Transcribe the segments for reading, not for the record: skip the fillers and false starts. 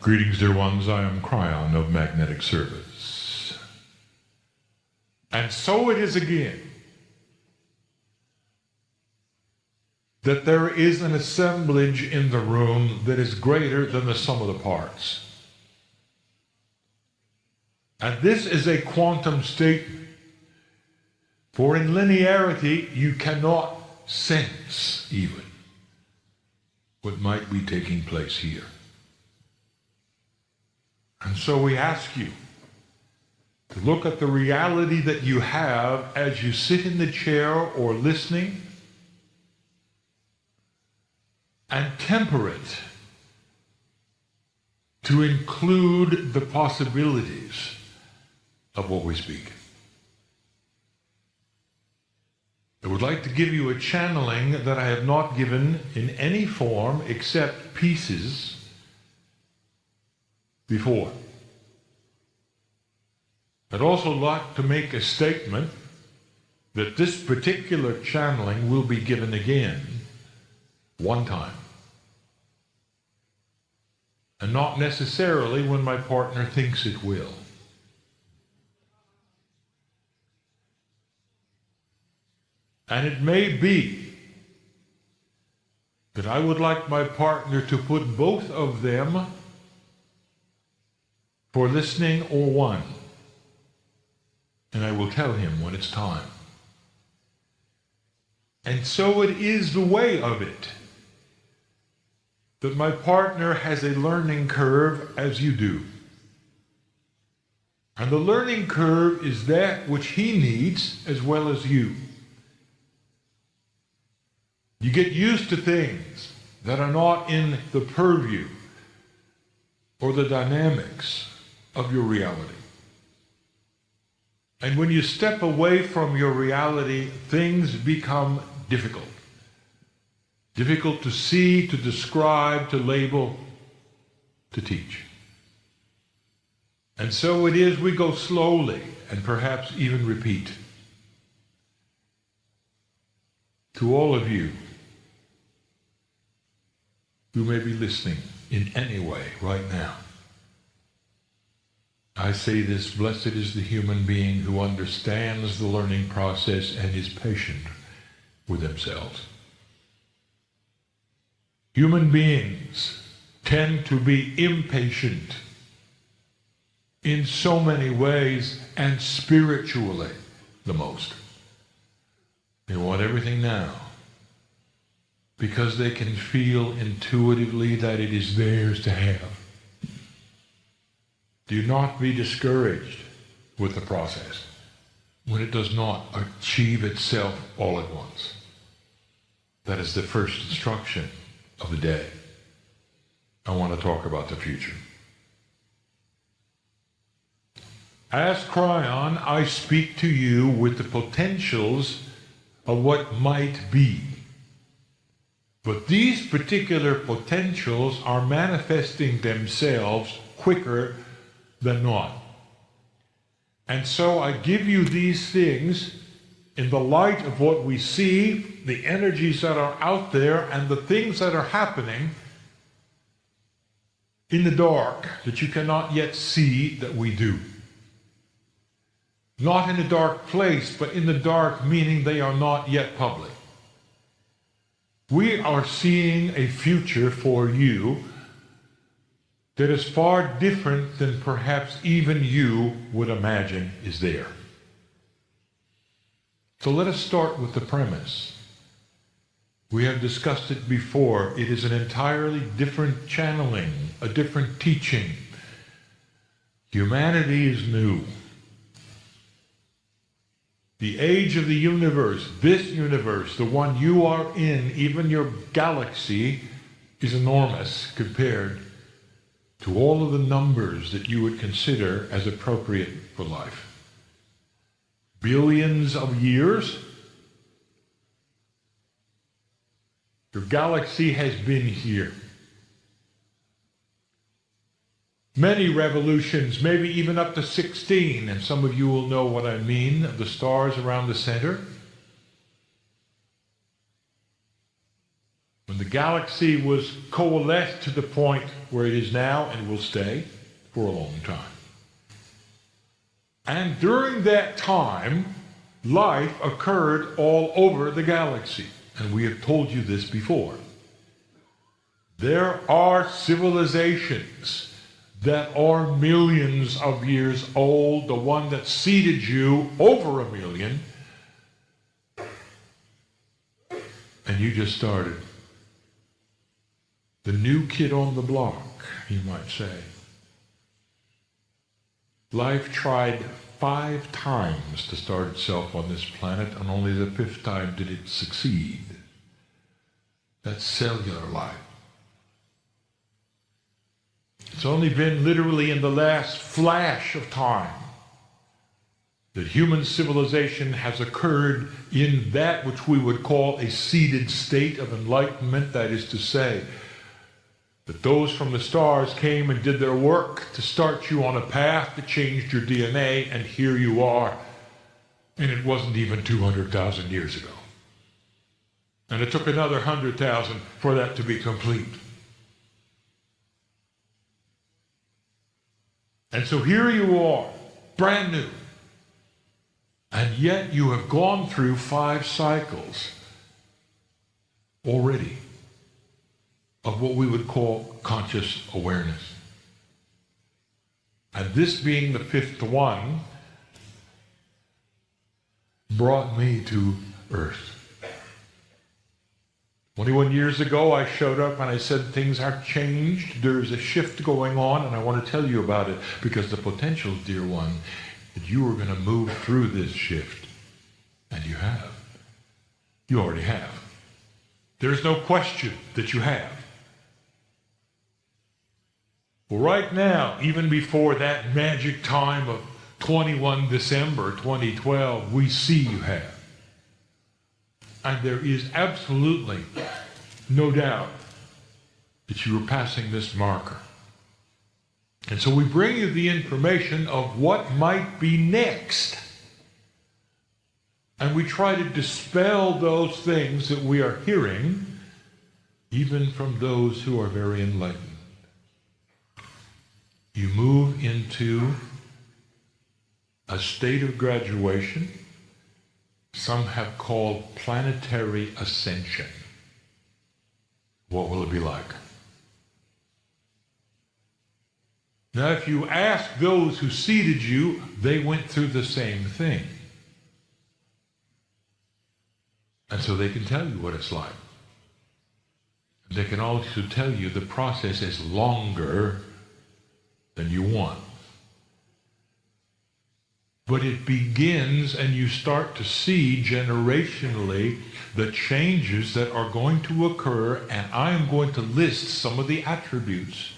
Greetings, dear ones. I am Kryon of Magnetic Service. And so it is again that there is an assemblage in the room that is greater than the sum of the parts. And this is a quantum statement. For in linearity, you cannot sense even what might be taking place here. And so we ask you to look at the reality that you have as you sit in the chair or listening and temper it to include the possibilities of what we speak. I would like to give you a channeling that I have not given in any form except pieces before. I'd also like to make a statement that this particular channeling will be given again, one time. And not necessarily when my partner thinks it will. And it may be that I would like my partner to put both of them for listening or one. And I will tell him when it's time. And so it is the way of it that my partner has a learning curve as you do. And the learning curve is that which he needs as well as you. You get used to things that are not in the purview or the dynamics of your reality. And when you step away from your reality, things become difficult. Difficult to see, to describe, to label, to teach. And so it is we go slowly and perhaps even repeat. To all of you who may be listening in any way right now, I say this: blessed is the human being who understands the learning process and is patient with themselves. Human beings tend to be impatient in so many ways, and spiritually the most. They want everything now because they can feel intuitively that it is theirs to have. Do not be discouraged with the process when it does not achieve itself all at once. That is the first instruction of the day. I want to talk about the future. As Kryon, I speak to you with the potentials of what might be. But these particular potentials are manifesting themselves quicker than not. And so I give you these things in the light of what we see, the energies that are out there, and the things that are happening in the dark that you cannot yet see that we do. Not in a dark place, but in the dark, meaning they are not yet public. We are seeing a future for you that is far different than perhaps even you would imagine is there. So let us start with the premise. We have discussed it before. It is an entirely different channeling, a different teaching. Humanity is new. The age of the universe, this universe, the one you are in, even your galaxy, is enormous compared to all of the numbers that you would consider as appropriate for life. Billions of years. Your galaxy has been here. Many revolutions, maybe even up to 16, and some of you will know what I mean, of the stars around the center. When the galaxy was coalesced to the point where it is now and will stay for a long time. And during that time, life occurred all over the galaxy. And we have told you this before. There are civilizations that are millions of years old. The one that seeded you, over 1 million. And you just started. The new kid on the block, you might say. Life tried 5 times to start itself on this planet, and only the 5th time did it succeed. That's cellular life. It's only been literally in the last flash of time that human civilization has occurred in that which we would call a seeded state of enlightenment. That is to say, that those from the stars came and did their work to start you on a path that changed your DNA, and here you are. And it wasn't even 200,000 years ago. And it took another 100,000 for that to be complete. And so here you are, brand new. And yet you have gone through 5 cycles already of what we would call conscious awareness. And this being the 5th one brought me to Earth. 21 years ago, I showed up and I said, things have changed. There's a shift going on, and I want to tell you about it, because the potential, dear one, that you are going to move through this shift. And you have. You already have. There's no question that you have. Well, right now, even before that magic time of 21 December 2012, we see you have. And there is absolutely no doubt that you are passing this marker. And so we bring you the information of what might be next. And we try to dispel those things that we are hearing, even from those who are very enlightened. You move into a state of graduation some have called planetary ascension. What will it be like? Now, if you ask those who seeded you, they went through the same thing. And so they can tell you what it's like. They can also tell you the process is longer than you want. But it begins, and you start to see generationally the changes that are going to occur, and I am going to list some of the attributes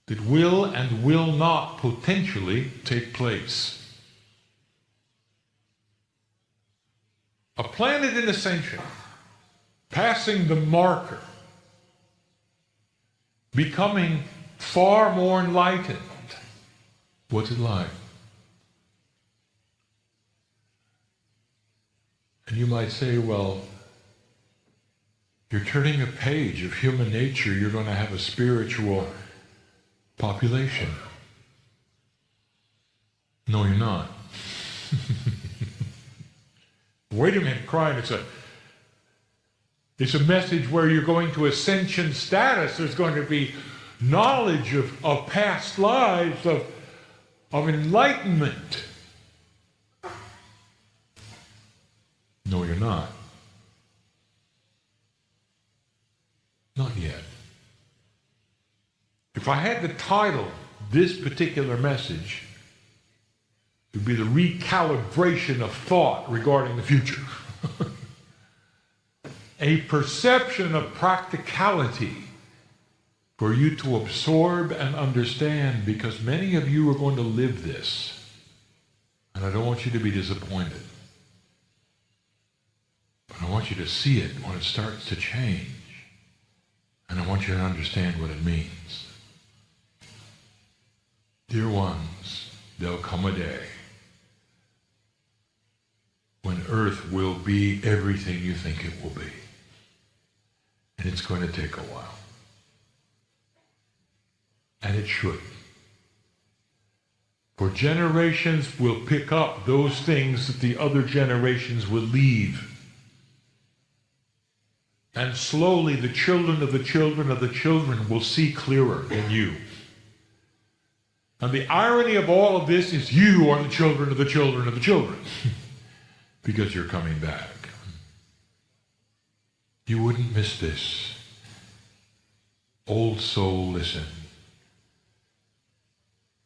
that will and will not potentially take place. A planet in ascension, passing the marker, becoming far more enlightened. What's it like? And you might say, well, you're turning a page of human nature. You're going to have a spiritual population. No, you're not. Wait a minute, Kryon, it's a message where you're going to ascension status. There's going to be knowledge of past lives, of enlightenment. No, you're not. Not yet. If I had to title this particular message, it would be the recalibration of thought regarding the future. A perception of practicality for you to absorb and understand, because many of you are going to live this. And I don't want you to be disappointed. But I want you to see it when it starts to change. And I want you to understand what it means. Dear ones, there'll come a day when Earth will be everything you think it will be. it's going to take a while. And it should. For generations will pick up those things that the other generations will leave. And slowly the children of the children of the children will see clearer than you. And the irony of all of this is you are the children of the children of the children. Because you're coming back. You wouldn't miss this. Old soul, listen.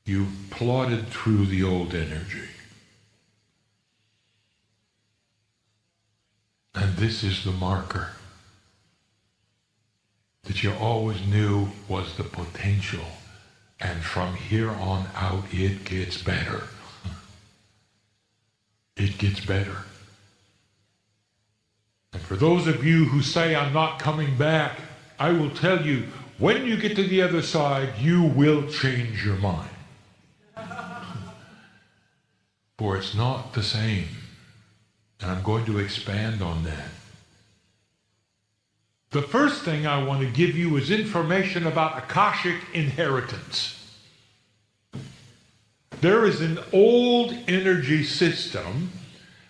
You've plodded through the old energy. And this is the marker that you always knew was the potential. And from here on out, it gets better. It gets better. And for those of you who say, I'm not coming back, I will tell you, when you get to the other side, you will change your mind. For it's not the same. And I'm going to expand on that. The first thing I want to give you is information about Akashic inheritance. There is an old energy system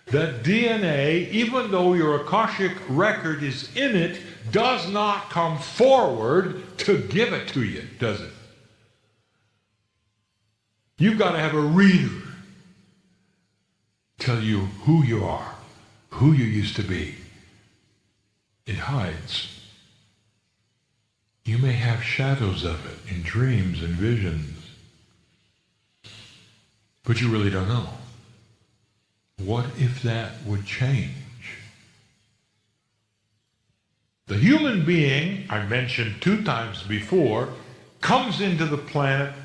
that DNA, even though your Akashic record is in it, does not come forward to give it to you, does it? You've got to have a reader tell you who you are, who you used to be. It hides. You may have shadows of it in dreams and visions, but you really don't know. What if that would change? The human being, I mentioned 2 times before, comes into the planet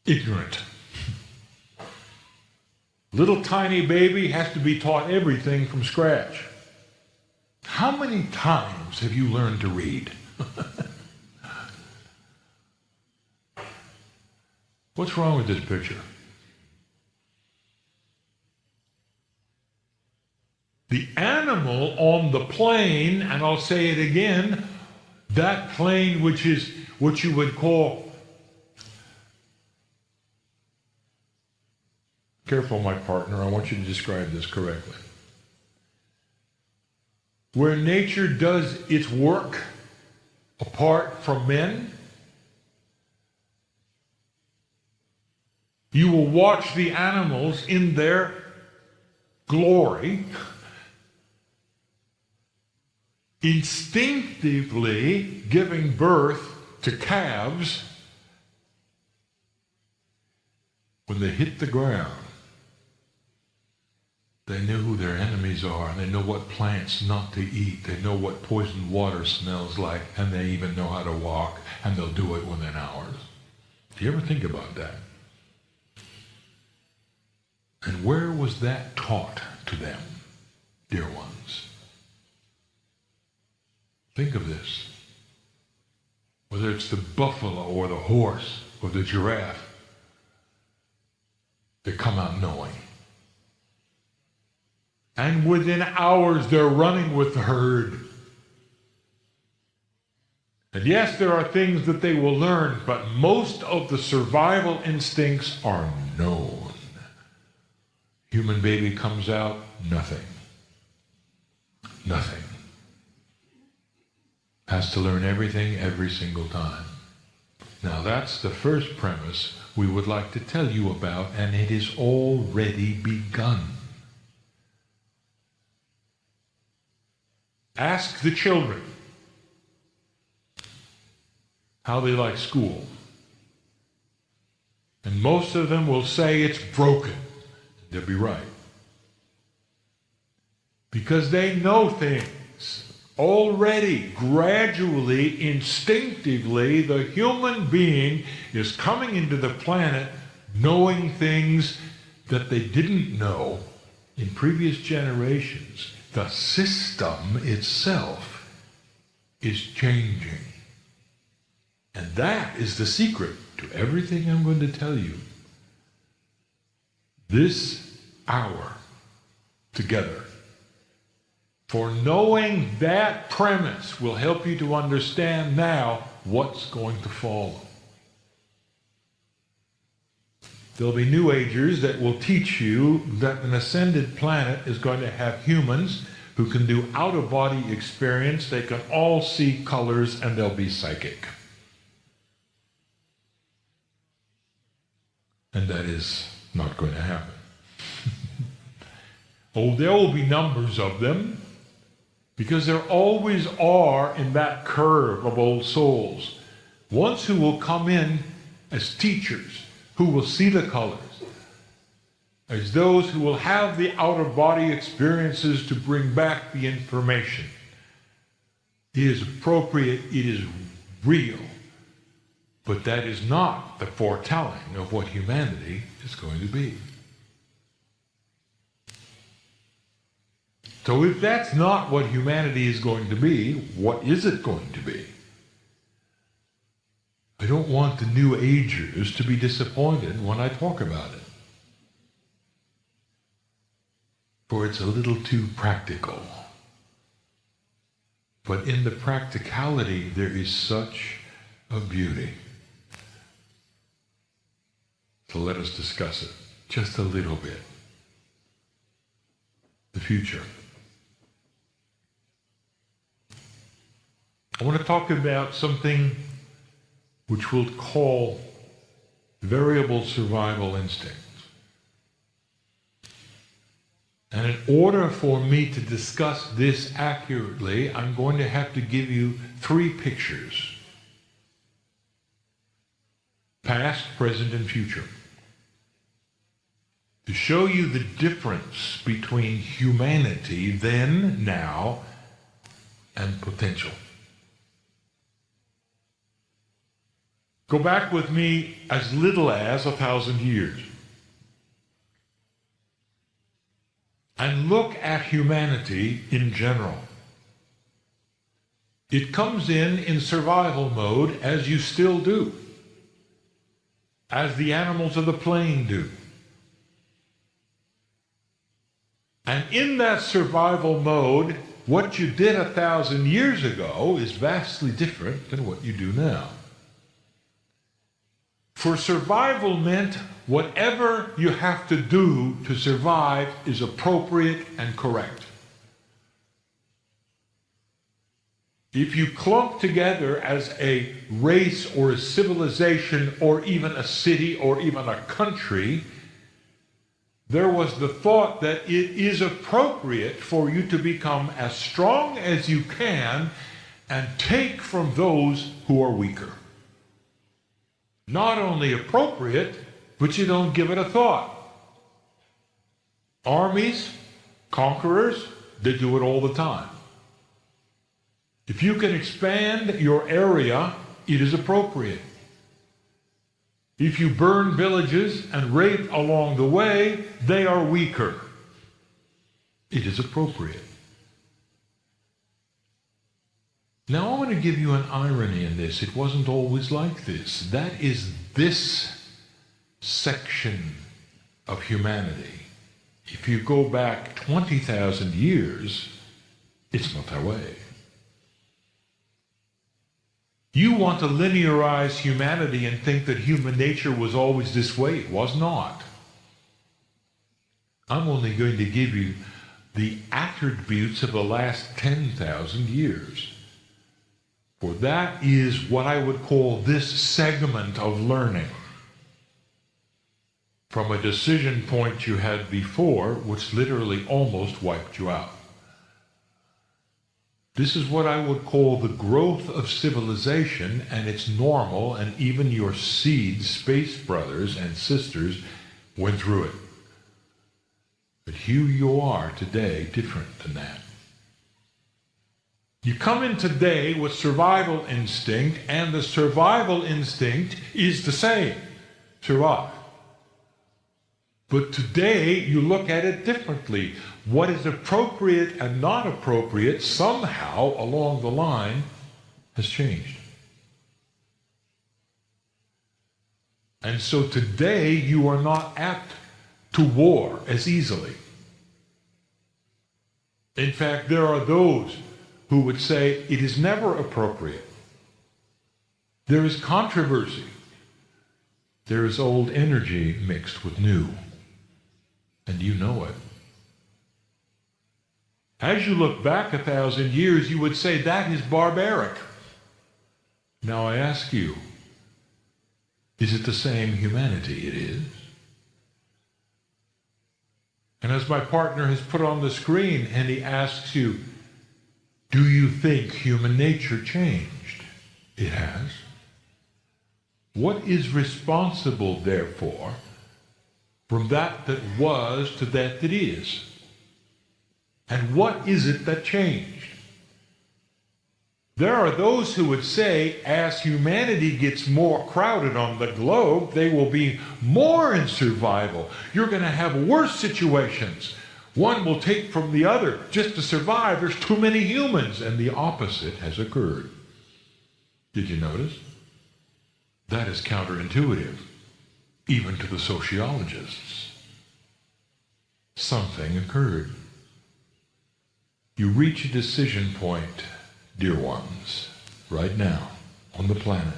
ignorant. Little tiny baby has to be taught everything from scratch. How many times have you learned to read? What's wrong with this picture? The animal on the plane, and I'll say it again, that plane which is what you would call, careful my partner, I want you to describe this correctly. Where nature does its work apart from men, you will watch the animals in their glory instinctively giving birth to calves. When they hit the ground, they know who their enemies are, and they know what plants not to eat. They know what poisoned water smells like, and they even know how to walk, and they'll do it within hours. Do you ever think about that? And where was that taught to them, dear ones? Think of this. Whether it's the buffalo or the horse or the giraffe, they come out knowing. And within hours, they're running with the herd. And yes, there are things that they will learn, but most of the survival instincts are known. Human baby comes out, nothing. Nothing. Has to learn everything every single time. Now that's the first premise we would like to tell you about, and it is already begun. Ask the children how they like school. And most of them will say it's broken. They'll be right. Because they know things. Already, gradually, instinctively, the human being is coming into the planet knowing things that they didn't know in previous generations. The system itself is changing. And that is the secret to everything I'm going to tell you. This hour together For knowing that premise will help you to understand now what's going to follow. There'll be New Agers that will teach you that an ascended planet is going to have humans who can do out-of-body experience. They can all see colors and they'll be psychic. And that is not going to happen. Oh, there will be numbers of them, because there always are in that curve of old souls. Ones who will come in as teachers, who will see the colors, as those who will have the out-of-body experiences to bring back the information. It is appropriate, it is real, but that is not the foretelling of what humanity is going to be. So if that's not what humanity is going to be, what is it going to be? I don't want the New Agers to be disappointed when I talk about it. For it's a little too practical. But in the practicality, there is such a beauty. So let us discuss it just a little bit. The future. I want to talk about something which we'll call variable survival instincts. And in order for me to discuss this accurately, I'm going to have to give you 3 pictures. Past, present, and future. To show you the difference between humanity then, now, and potential. Go back with me as little as 1,000 years. And look at humanity in general. It comes in survival mode, as you still do, as the animals of the plain do. And in that survival mode, what you did 1,000 years ago is vastly different than what you do now. For survival meant whatever you have to do to survive is appropriate and correct. If you clump together as a race or a civilization or even a city or even a country, there was the thought that it is appropriate for you to become as strong as you can and take from those who are weaker. Not only appropriate, but you don't give it a thought. Armies, conquerors, they do it all the time. If you can expand your area, it is appropriate. If you burn villages and rape along the way, they are weaker. It is appropriate. Now, I want to give you an irony in this. It wasn't always like this. That is this section of humanity. If you go back 20,000 years, it's not that way. You want to linearize humanity and think that human nature was always this way. It was not. I'm only going to give you the attributes of the last 10,000 years. For that is what I would call this segment of learning. From a decision point you had before, which literally almost wiped you out. This is what I would call the growth of civilization, and it's normal, and even your seed, space brothers and sisters, went through it. But here you are today, different than that. You come in today with survival instinct, and the survival instinct is the same, survive. But today, you look at it differently. What is appropriate and not appropriate, somehow along the line, has changed. And so today, you are not apt to war as easily. In fact, there are those who would say it is never appropriate. There is controversy. There is old energy mixed with new. And you know it. As you look back 1,000 years, you would say that is barbaric. Now I ask you, is it the same humanity? It is. And as my partner has put on the screen, and he asks you, do you think human nature changed? It has. What is responsible, therefore, from that that was to that that is? And what is it that changed? There are those who would say, as humanity gets more crowded on the globe, they will be more in survival. You're going to have worse situations. One will take from the other just to survive. There's too many humans. And the opposite has occurred. Did you notice? That is counterintuitive, even to the sociologists. Something occurred. You reach a decision point, dear ones, right now on the planet.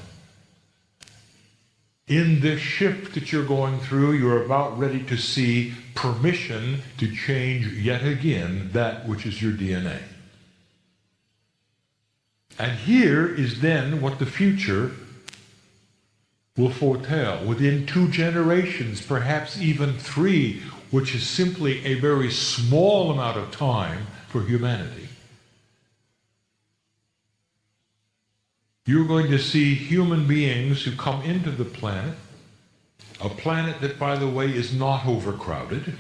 In this shift that you're going through, you're about ready to see permission to change yet again that which is your DNA. And here is then what the future will foretell. Within 2 generations, perhaps even 3, which is simply a very small amount of time for humanity. You're going to see human beings who come into the planet, a planet that, by the way, is not overcrowded,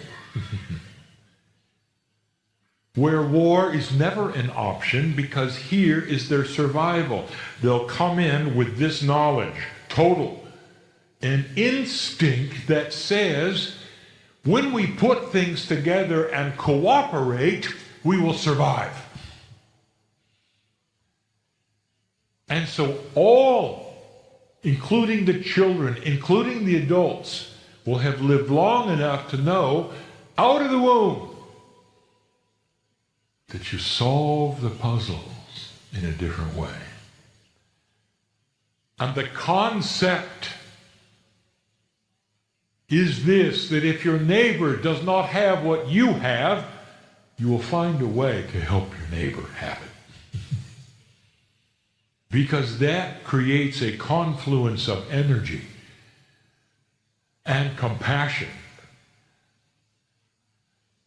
where war is never an option because here is their survival. They'll come in with this knowledge, total, an instinct that says, when we put things together and cooperate, we will survive. And so all, including the children, including the adults, will have lived long enough to know, out of the womb, that you solve the puzzles in a different way. And the concept is this, that if your neighbor does not have what you have, you will find a way to help your neighbor have it. Because that creates a confluence of energy and compassion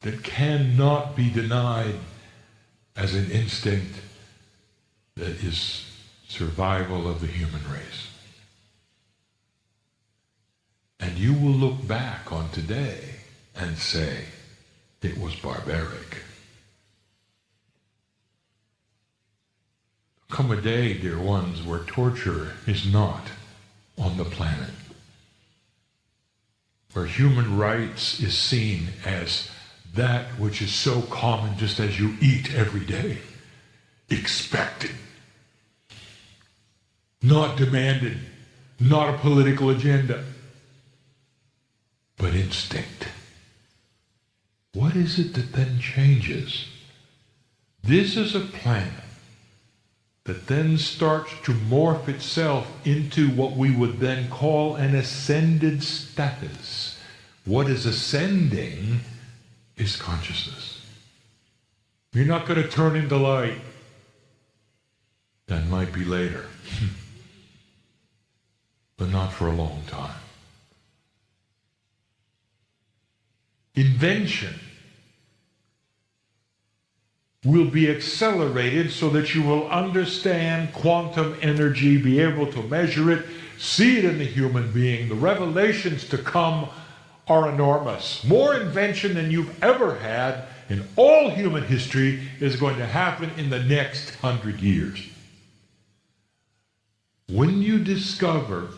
that cannot be denied as an instinct that is survival of the human race. And you will look back on today and say, it was barbaric. Come a day, dear ones, where torture is not on the planet, where human rights is seen as that which is so common just as you eat every day, expected, not demanded, not a political agenda, but instinct. What is it that then changes? This is a planet that then starts to morph itself into what we would then call an ascended status. What is ascending is consciousness. You're not going to turn into light. That might be later, but not for a long time. Invention will be accelerated so that you will understand quantum energy, be able to measure it, see it in the human being. The revelations to come are enormous. More invention than you've ever had in all human history is going to happen in the next 100 years. When you discover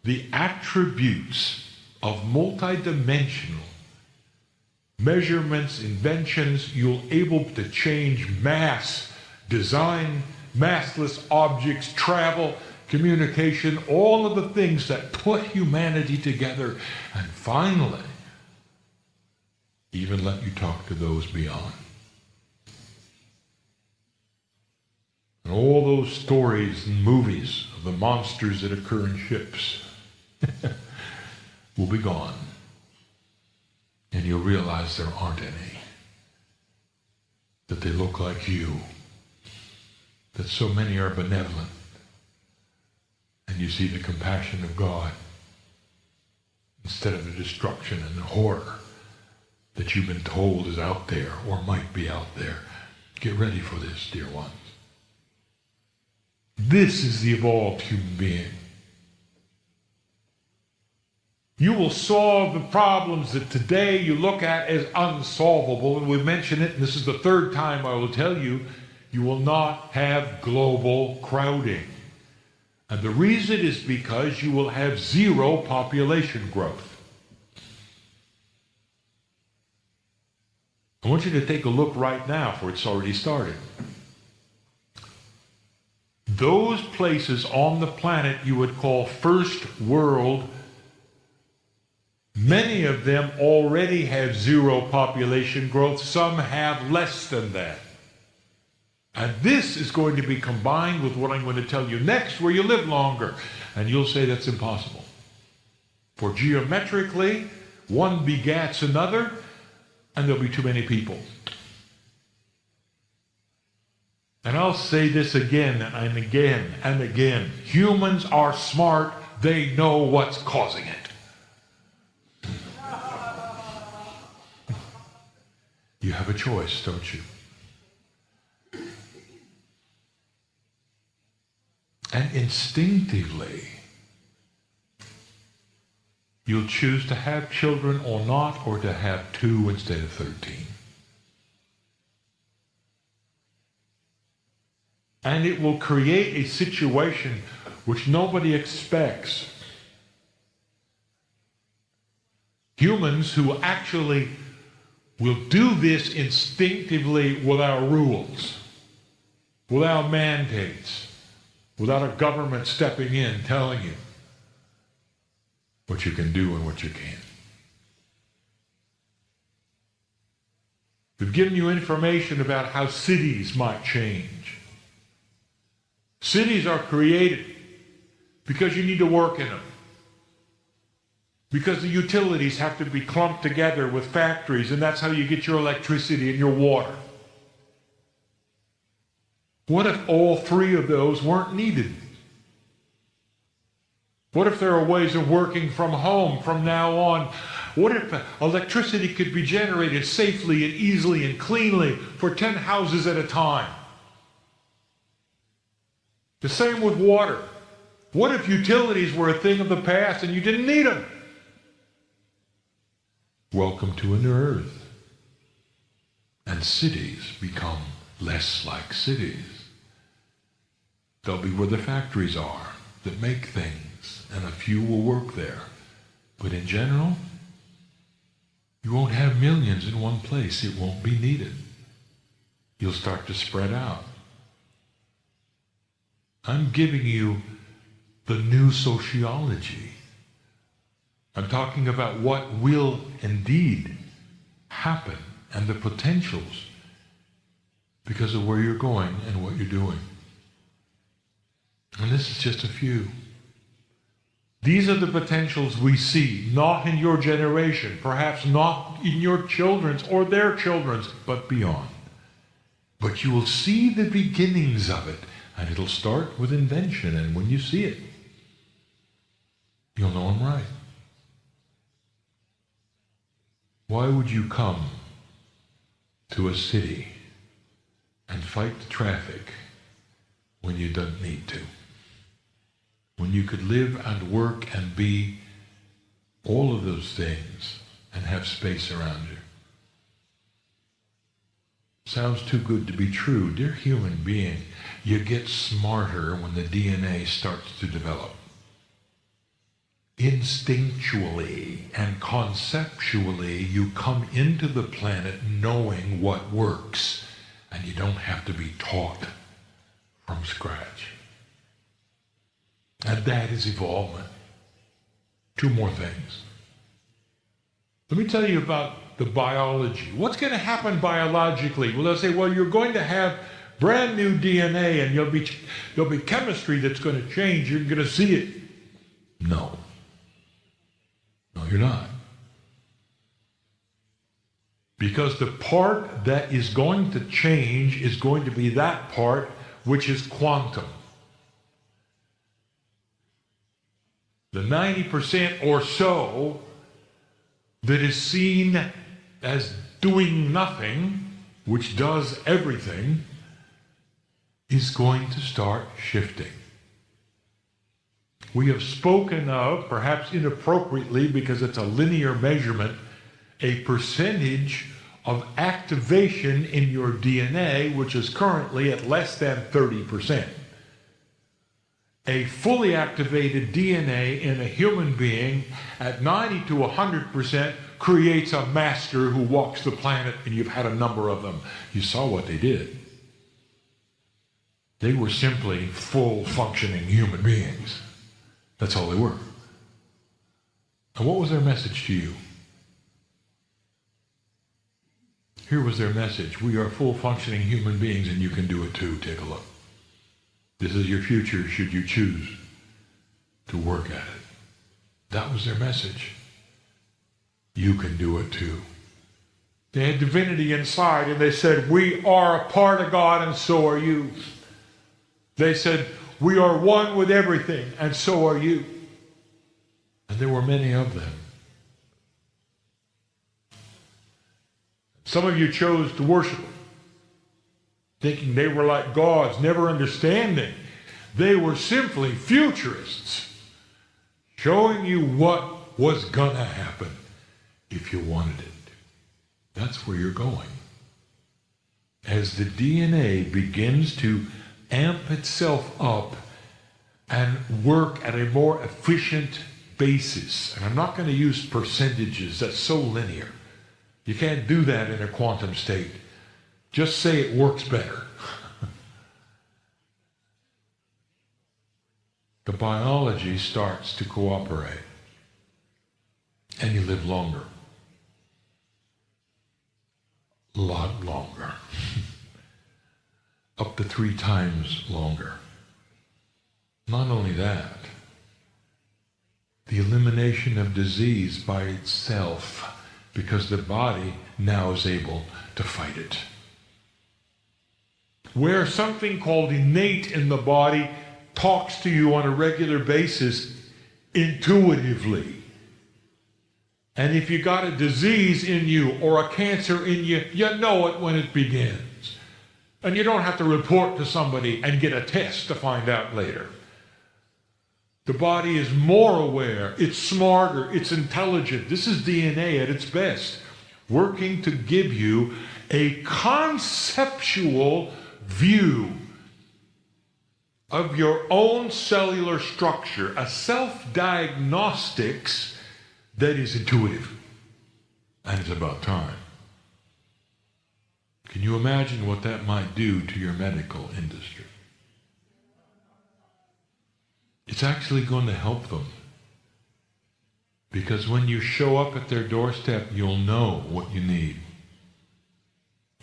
the attributes of multidimensional measurements, inventions, you'll able to change mass, design, massless objects, travel, communication, all of the things that put humanity together, and finally, even let you talk to those beyond. And all those stories and movies of the monsters that occur in ships will be gone. And you'll realize there aren't any. That they look like you. That so many are benevolent. And you see the compassion of God instead of the destruction and the horror that you've been told is out there or might be out there. Get ready for this, dear ones. This is the evolved human being. You will solve the problems that today you look at as unsolvable, and we mention it, and this is the third time I will tell you, you will not have global crowding. And the reason is because you will have zero population growth. I want you to take a look right now, for it's already started. Those places on the planet you would call first world, many of them already have zero population growth. Some have less than that. And this is going to be combined with what I'm going to tell you next, where you live longer. And you'll say that's impossible. For geometrically, one begats another, and there'll be too many people. And I'll say this again and again and again. Humans are smart. They know what's causing it. You have a choice, don't you? And instinctively, you'll choose to have children or not, or to have 2 instead of 13. And it will create a situation which nobody expects. Humans who actually will do this instinctively without rules, without mandates, without a government stepping in telling you what you can do and what you can't. We've given you information about how cities might change. Cities are created because you need to work in them. Because the utilities have to be clumped together with factories, and that's how you get your electricity and your water. What if all 3 of those weren't needed? What if there are ways of working from home from now on? What if electricity could be generated safely and easily and cleanly for 10 houses at a time? The same with water. What if utilities were a thing of the past and you didn't need them? Welcome to a new earth. And cities become less like cities. They'll be where the factories are that make things, and a few will work there. But in general, you won't have millions in one place. It won't be needed. You'll start to spread out. I'm giving you the new sociology. I'm talking about what will indeed happen and the potentials because of where you're going and what you're doing. And this is just a few. These are the potentials we see, not in your generation, perhaps not in your children's or their children's, but beyond. But you will see the beginnings of it, and it'll start with invention, and when you see it, you'll know I'm right. Why would you come to a city and fight the traffic when you don't need to? When you could live and work and be all of those things and have space around you. Sounds too good to be true. Dear human being, you get smarter when the DNA starts to develop. Instinctually and conceptually, you come into the planet knowing what works, and you don't have to be taught from scratch. And that is evolvement. 2 more things. Let me tell you about the biology. What's going to happen biologically? Well, they'll say, well, you're going to have brand new DNA, and there'll be chemistry that's going to change. You're going to see it. No. No, you're not. Because the part that is going to change is going to be that part which is quantum. The 90% or so that is seen as doing nothing, which does everything, is going to start shifting. We have spoken of, perhaps inappropriately because it's a linear measurement, a percentage of activation in your DNA, which is currently at less than 30%. A fully activated DNA in a human being at 90 to 100% creates a master who walks the planet, and you've had a number of them. You saw what they did. They were simply full functioning human beings. That's all they were. And what was their message to you? Here was their message. We are full functioning human beings, and you can do it too. Take a look. This is your future should you choose to work at it. That was their message. You can do it too. They had divinity inside, and they said, we are a part of God, and so are you. They said, we are one with everything, and so are you. And there were many of them. Some of you chose to worship them, thinking they were like gods, never understanding they were simply futurists, showing you what was gonna happen if you wanted it. That's where you're going. As the DNA begins to amp itself up and work at a more efficient basis, and I'm not going to use percentages, that's so linear. You can't do that in a quantum state. Just say it works better. The biology starts to cooperate, and you live longer. A lot longer. Up to 3 times longer. Not only that, the elimination of disease by itself, because the body now is able to fight it. Where something called innate in the body talks to you on a regular basis intuitively. And if you got a disease in you or a cancer in you, you know it when it begins. And you don't have to report to somebody and get a test to find out later. The body is more aware, it's smarter, it's intelligent. This is DNA at its best, working to give you a conceptual view of your own cellular structure, a self-diagnostics that is intuitive. And it's about time. Can you imagine what that might do to your medical industry? It's actually going to help them. Because when you show up at their doorstep, you'll know what you need.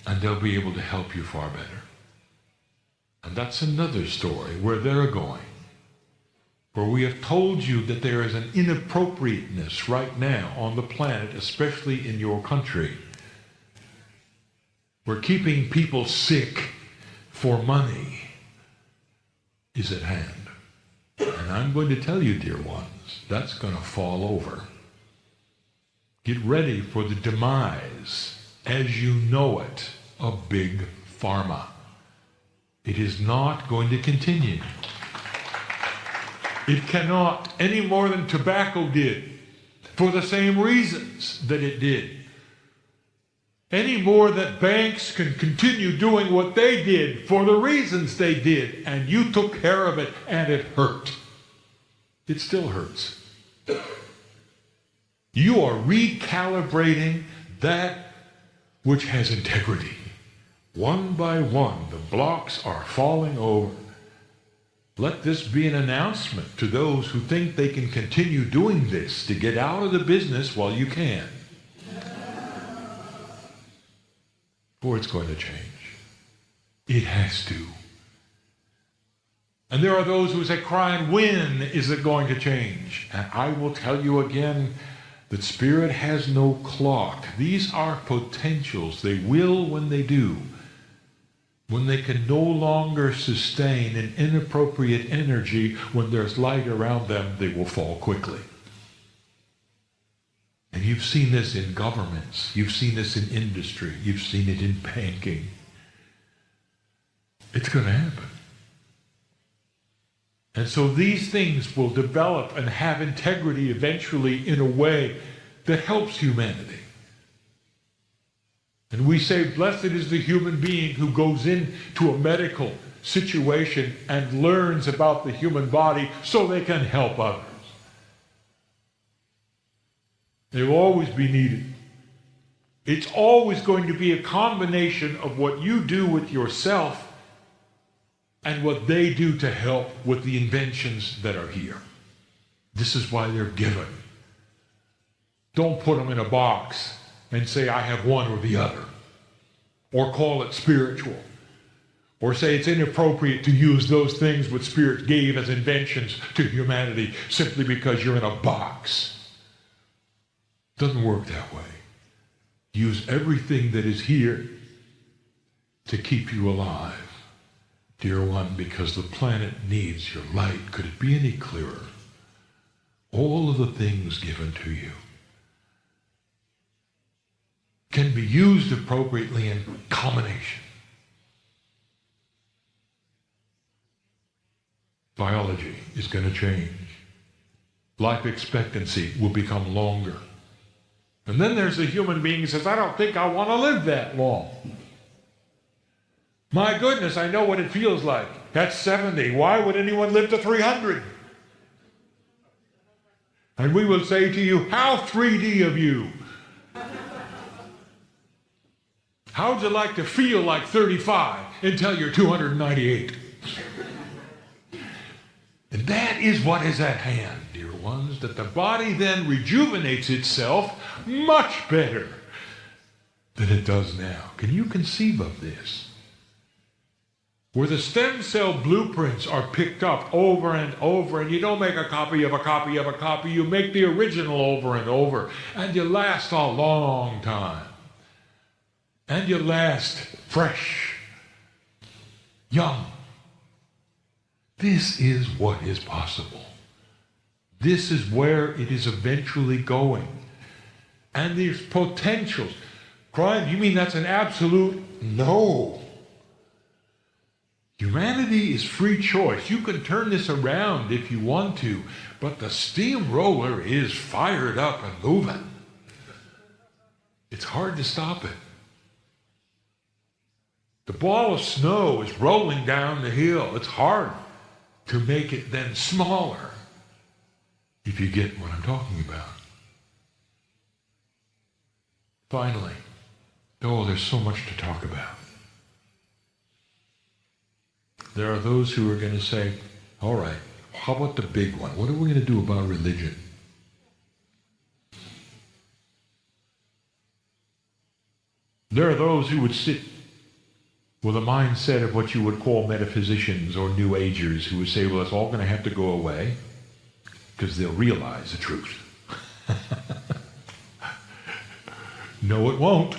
And they'll be able to help you far better. And that's another story where they're going. Where we have told you that there is an inappropriateness right now on the planet, especially in your country. Where keeping people sick for money is at hand. And I'm going to tell you, dear ones, that's going to fall over. Get ready for the demise, as you know it, of Big Pharma. It is not going to continue. It cannot, any more than tobacco did, for the same reasons that it did. Any more that banks can continue doing what they did for the reasons they did, and you took care of it and it hurt. It still hurts. You are recalibrating that which has integrity. One by one, the blocks are falling over. Let this be an announcement to those who think they can continue doing this to get out of the business while you can. Or it's going to change. It has to. And there are those who say, Kryon, when is it going to change? And I will tell you again that spirit has no clock. These are potentials. They will when they do. When they can no longer sustain an inappropriate energy, when there's light around them, they will fall quickly. And you've seen this in governments. You've seen this in industry. You've seen it in banking. It's going to happen. And so these things will develop and have integrity eventually in a way that helps humanity. And we say, blessed is the human being who goes into a medical situation and learns about the human body so they can help others. They will always be needed. It's always going to be a combination of what you do with yourself and what they do to help with the inventions that are here. This is why they're given. Don't put them in a box and say, I have one or the other. Or call it spiritual. Or say it's inappropriate to use those things what Spirit gave as inventions to humanity simply because you're in a box. Doesn't work that way. Use everything that is here to keep you alive, dear one, because the planet needs your light. Could it be any clearer? All of the things given to you can be used appropriately in combination. Biology is going to change. Life expectancy will become longer. And then there's a human being who says, I don't think I want to live that long. My goodness, I know what it feels like. That's 70. Why would anyone live to 300? And we will say to you, how 3D of you. How would you like to feel like 35 until you're 298? And that is what is at hand, dear ones, that the body then rejuvenates itself much better than it does now. Can you conceive of this? Where the stem cell blueprints are picked up over and over, and you don't make a copy of a copy of a copy, you make the original over and over, and you last a long time. And you last fresh, young. This is what is possible. This is where it is eventually going. And these potentials. Kryon, you mean that's an absolute? No. Humanity is free choice. You can turn this around if you want to, but the steamroller is fired up and moving. It's hard to stop it. The ball of snow is rolling down the hill. It's hard to make it then smaller, if you get what I'm talking about. Finally, there's so much to talk about. There are those who are going to say, all right, how about the big one? What are we going to do about religion? There are those who would sit with a mindset of what you would call metaphysicians or New Agers who would say, well, it's all going to have to go away because they'll realize the truth. No, it won't.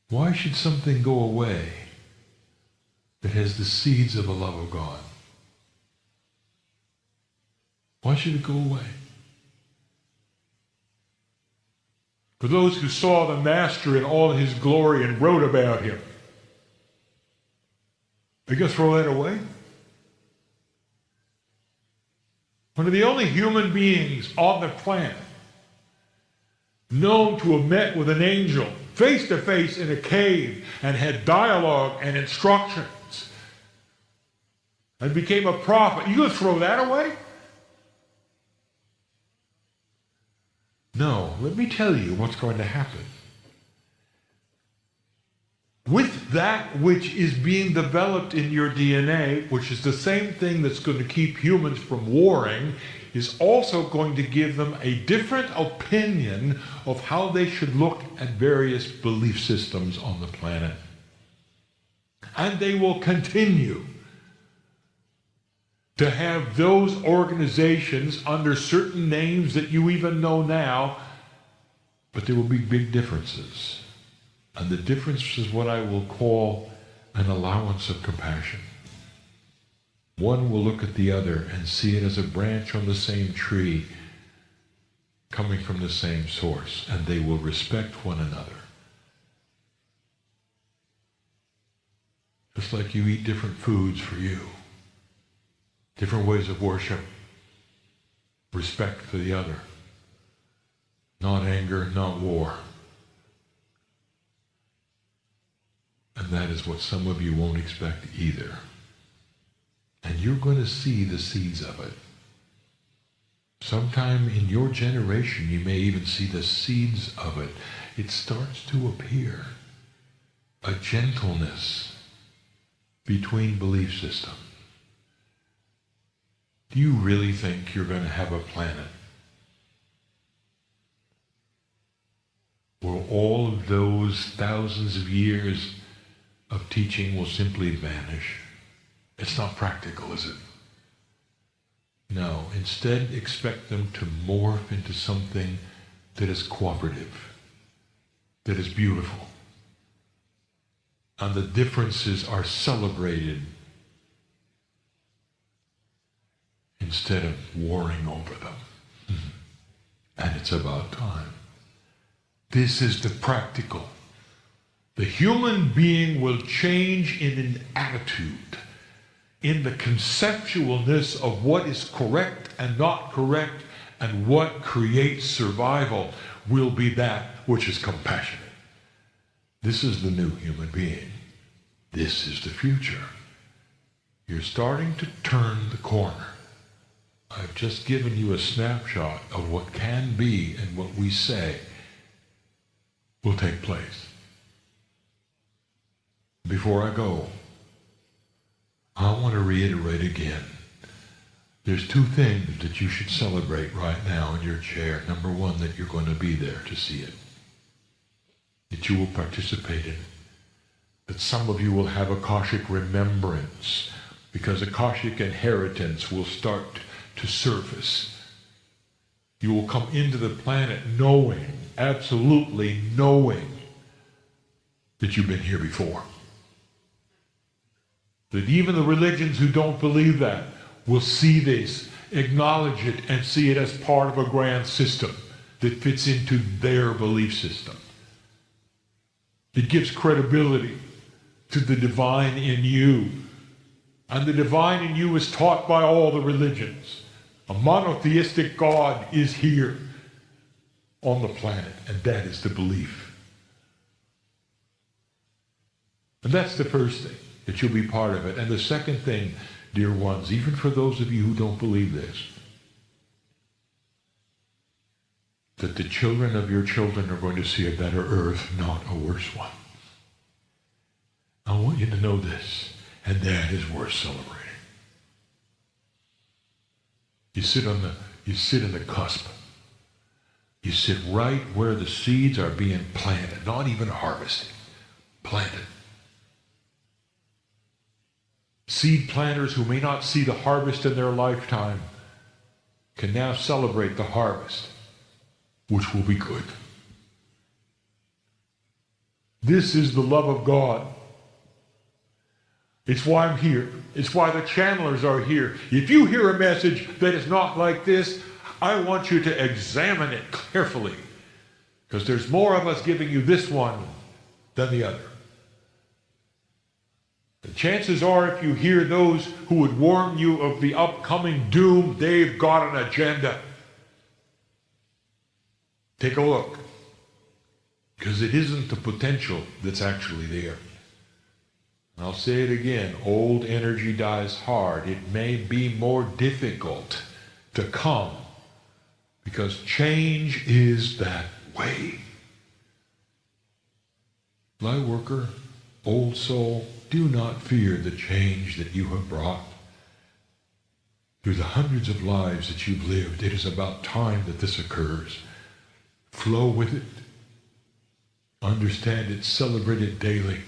Why should something go away that has the seeds of the love of God? Why should it go away? For those who saw the Master in all his glory and wrote about him, are you going to throw that away? One of the only human beings on the planet known to have met with an angel face to face in a cave and had dialogue and instructions and became a prophet. You going to throw that away? No, let me tell you what's going to happen. With that which is being developed in your DNA, which is the same thing that's going to keep humans from warring, is also going to give them a different opinion of how they should look at various belief systems on the planet. And they will continue to have those organizations under certain names that you even know now, but there will be big differences. And the difference is what I will call an allowance of compassion. One will look at the other and see it as a branch on the same tree coming from the same source, and they will respect one another. Just like you eat different foods for you, different ways of worship, respect for the other, not anger, not war. And that is what some of you won't expect either. And you're going to see the seeds of it. Sometime in your generation, you may even see the seeds of it. It starts to appear. A gentleness between belief systems. Do you really think you're going to have a planet where all of those thousands of years of teaching will simply vanish? It's not practical, is it? No, instead expect them to morph into something that is cooperative, that is beautiful. And the differences are celebrated instead of warring over them. And it's about time. This is the practical. The human being will change in an attitude, in the conceptualness of what is correct and not correct, and what creates survival will be that which is compassionate. This is the new human being. This is the future. You're starting to turn the corner. I've just given you a snapshot of what can be and what we say will take place. Before I go, I want to reiterate again. There's two things that you should celebrate right now in your chair. Number one, that you're going to be there to see it. That you will participate in it. That some of you will have Akashic remembrance, because Akashic inheritance will start to surface. You will come into the planet knowing, absolutely knowing, that you've been here before. That even the religions who don't believe that will see this, acknowledge it, and see it as part of a grand system that fits into their belief system. It gives credibility to the divine in you. And the divine in you is taught by all the religions. A monotheistic God is here on the planet, and that is the belief. And that's the first thing, that you'll be part of it. And the second thing, dear ones, even for those of you who don't believe this, that the children of your children are going to see a better earth, not a worse one. I want you to know this, and that is worth celebrating. You sit in the cusp. You sit right where the seeds are being planted, not even harvested, planted. Seed planters who may not see the harvest in their lifetime can now celebrate the harvest, which will be good. This is the love of God. It's why I'm here. It's why the channelers are here. If you hear a message that is not like this, I want you to examine it carefully, because there's more of us giving you this one than the other. The chances are, if you hear those who would warn you of the upcoming doom, they've got an agenda. Take a look, because it isn't the potential that's actually there. And I'll say it again, old energy dies hard. It may be more difficult to come, because change is that way. Light worker, old soul, do not fear the change that you have brought. Through the hundreds of lives that you've lived, it is about time that this occurs. Flow with it. Understand it. Celebrate it daily.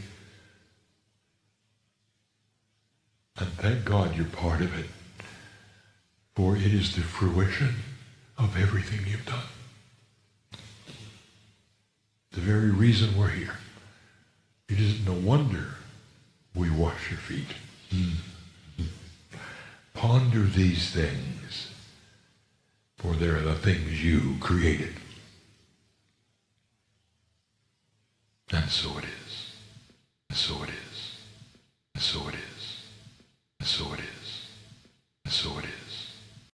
And thank God you're part of it, for it is the fruition of everything you've done. The very reason we're here. It is no wonder we wash your feet. Ponder these things, for they are the things you created. And so it is. And so it is.